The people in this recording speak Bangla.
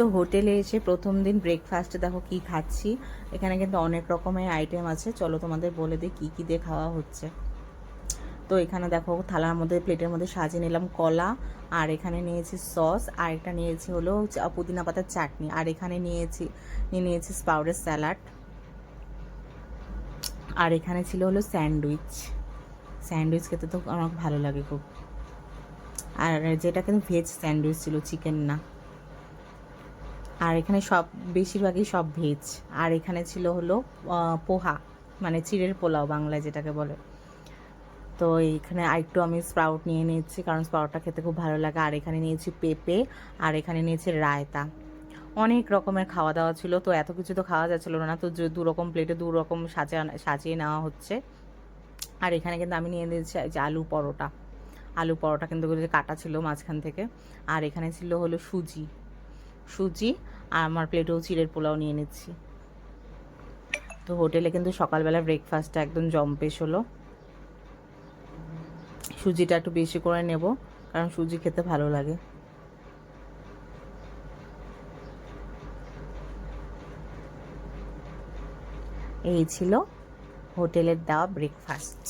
তো হোটেলে এসে প্রথম দিন ব্রেকফাস্টে দেখো কি খাচ্ছি। এখানে কিন্তু অনেক রকমের আইটেম আছে, চলো তোমাদের বলে দিই কী কী দিয়ে খাওয়া হচ্ছে। তো এখানে দেখো থালার মধ্যে প্লেটের মধ্যে সাজিয়ে নিলাম কলা, আর এখানে নিয়েছি সস, আর এটা নিয়েছি হলো পুদিনা পাতার চাটনি, আর এখানে নিয়েছি স্প্রাউটের স্যালাড, আর এখানে ছিল হলো স্যান্ডউইচ। স্যান্ডউইচ খেতে তো আমার ভালো লাগে খুব, আর যেটা কিন্তু ভেজ স্যান্ডউইচ ছিল, চিকেন না। আর এখানে সব বেশিরভাগই সব ভেজ। আর এখানে ছিল হলো পোহা, মানে চিড়ের পোলাও বাংলায় যেটাকে বলে। তো এইখানে আরেকটু আমি স্প্রাউট নিয়ে নিয়েছি, কারণ স্প্রাউটটা খেতে খুব ভালো লাগে। আর এখানে নিয়েছি পেঁপে, আর এখানে নিয়েছি রায়তা। অনেক রকমের খাওয়া দাওয়া ছিল, তো এত কিছু তো খাওয়া যাচ্ছিলো না, তো দু রকম প্লেটে দু রকম সাজিয়ে নেওয়া হচ্ছে। আর এখানে কিন্তু আমি নিয়ে নিয়েছি যে আলু পরোটা। আলু পরোটা কিন্তু কাটা ছিল মাঝখান থেকে। আর এখানে ছিল হলো সুজি, আর আমার প্লেটেও চিড়ের পোলাও নিয়ে নিচ্ছি। তো হোটেলে কিন্তু সকালবেলা ব্রেকফাস্টটা একদম জম্পেশ হলো। সুজিটা একটু বেশি করে নেব, কারণ সুজি খেতে ভালো লাগে। এই ছিল হোটেলের দেওয়া ব্রেকফাস্ট।